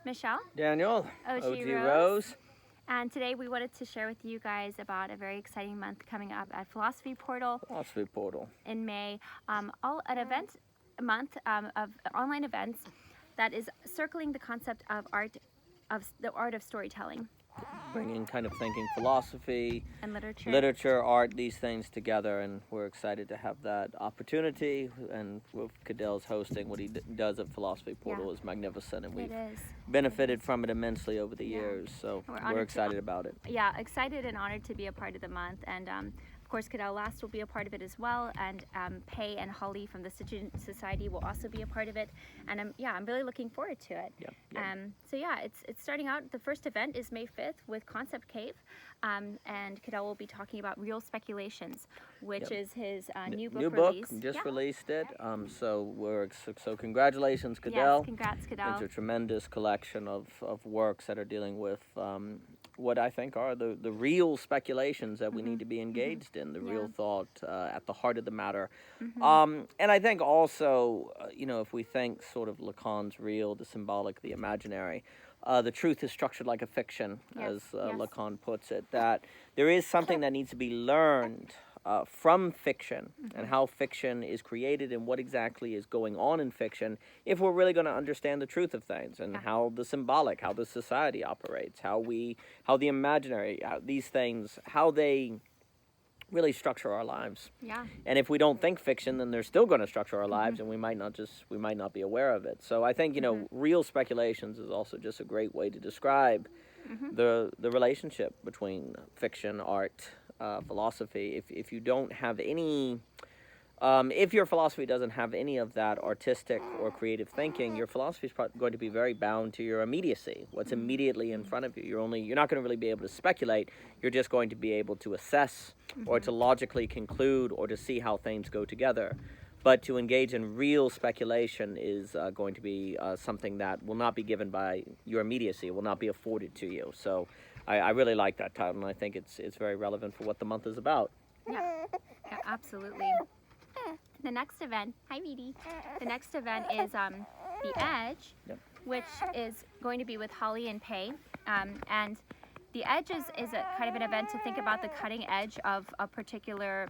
Michelle, Daniel, OG OG Rose. Rose. And today we wanted to share with you guys about a very exciting month coming up at Philosophy Portal Philosophy Portal. in May. All an event month of online events that is circling the concept of the art of storytelling Bringing kind of thinking philosophy, and literature. literature, art, these things together, and we're excited to have that opportunity. And with Cadell's hosting, what he does at Philosophy Portal is magnificent, and we've benefited from it immensely over the years. So we're excited about it. Yeah, excited and honored to be a part of the month. And of course, Cadell Last will be a part of it as well, and Pei and Holly from the Stitching Society will also be a part of it. And I'm really looking forward to it. So yeah, it's starting out. The first event is May 5th with Concept Cave, and Cadell will be talking about Real Speculations, which is his new book release. Just released it. So congratulations, Cadell. Yes, congrats, Cadell. It's a tremendous collection of works that are dealing with what I think are the real speculations that we need to be engaged in, the real thought at the heart of the matter. And I think also, if we think sort of Lacan's real, the symbolic, the imaginary, the truth is structured like a fiction, as Lacan puts it, that there is something that needs to be learned from fiction and how fiction is created and what exactly is going on in fiction if we're really going to understand the truth of things and how the symbolic, how the society operates, how the imaginary, these things, how they really structure our lives. And if we don't think fiction, then they're still going to structure our lives, and we might not be aware of it. So I think real speculations is also just a great way to describe the relationship between fiction, art, philosophy. If you don't have any, if your philosophy doesn't have any of that artistic or creative thinking, your philosophy is going to be very bound to your immediacy, what's immediately in front of you. You're not going to really be able to speculate. You're just going to be able to assess or to logically conclude or to see how things go together. But to engage in real speculation is going to be something that will not be given by your immediacy. It will not be afforded to you. So I really like that title, and I think it's very relevant for what the month is about. Yeah, absolutely. The next event, hi Meaty. The next event is The Edge, which is going to be with Holly and Pei. And The Edge is a kind of an event to think about the cutting edge of a particular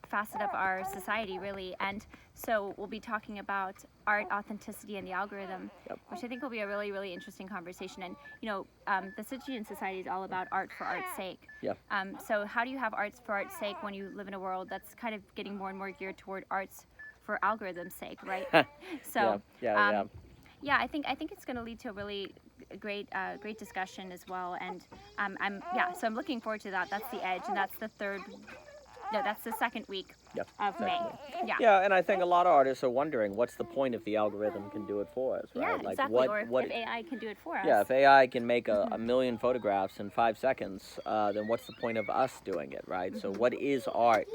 facet of our society, really. And so we'll be talking about art, authenticity, and the algorithm, which I think will be a really, really interesting conversation. And the Stitching Society is all about art for art's sake. So how do you have arts for art's sake when you live in a world that's kind of getting more and more geared toward arts for algorithm's sake, right? So I think it's going to lead to a really great discussion as well. And so I'm looking forward to that. That's The Edge, and that's that's the second week of May. And I think a lot of artists are wondering, what's the point if the algorithm can do it for us, right? Exactly. Or if AI can do it for us. If AI can make a million photographs in 5 seconds, then what's the point of us doing it, right? So what is art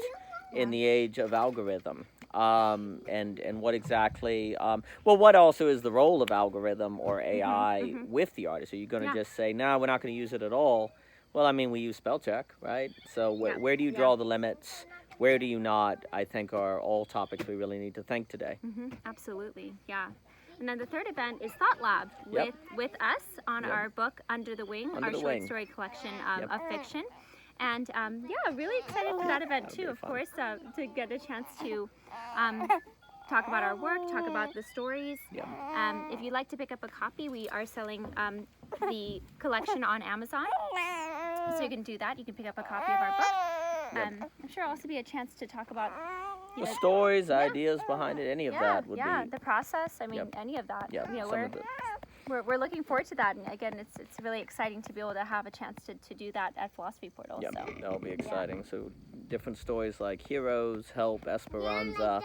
in the age of algorithm? And what exactly, what also is the role of algorithm or AI with the artist? Are you going to just say, no, we're not going to use it at all? Well, I mean, we use spell check, right? So where do you draw the limits? Where do you not? I think are all topics we really need to think today. Absolutely, And then the third event is Thought Lab with us on our book Under the Wing, our short story collection of fiction. And really excited for that event too, of course, to get a chance to talk about our work, talk about the stories. If you'd like to pick up a copy, we are selling the collection on Amazon. So you can do that. You can pick up a copy of our book. I'm sure also be a chance to talk about the stories, ideas behind it, any of that would be. The process. I mean, any of that. We're looking forward to that, and again, it's really exciting to be able to have a chance to do that at Philosophy Portal. So. That'll be exciting. So different stories like Heroes, Help, Esperanza.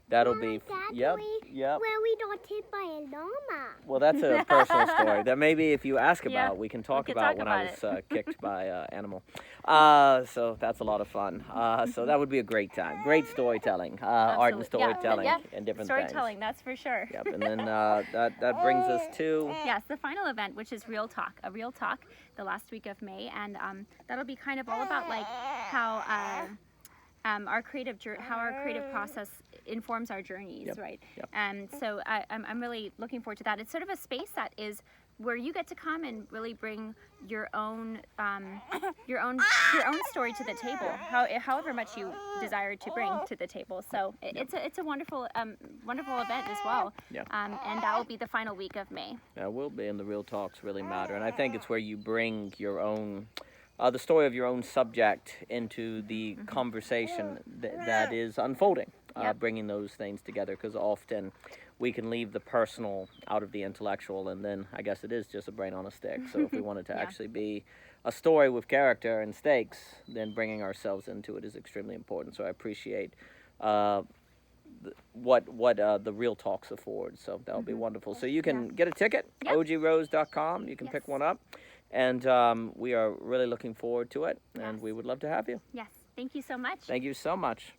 That'll be, Where we got hit by a llama. Well, that's a personal story that maybe if you ask about, we can talk about when I was kicked by an animal. So that's a lot of fun. So that would be a great time. Great storytelling, art and storytelling and different storytelling, things. that's for sure. And then that brings us to... Yes, the final event, which is Real Talk, the last week of May. And that'll be kind of all about like how... our creative process informs our journeys, right? So I'm really looking forward to that. It's sort of a space that is where you get to come and really bring your own story to the table, however much you desire to bring to the table. So it's a wonderful event as well. Yeah. And that will be the final week of May. Yeah, it will be, and the real talks really matter. And I think it's where you bring your own, the story of your own subject into the conversation that is unfolding, bringing those things together, because often we can leave the personal out of the intellectual, and then I guess it is just a brain on a stick. So if we want it to actually be a story with character and stakes, then bringing ourselves into it is extremely important. So I appreciate what the Real Talks afford. So that'll be wonderful. So you can get a ticket, ogrose.com. You can pick one up. And we are really looking forward to it, and we would love to have you. Yes. Thank you so much. Thank you so much.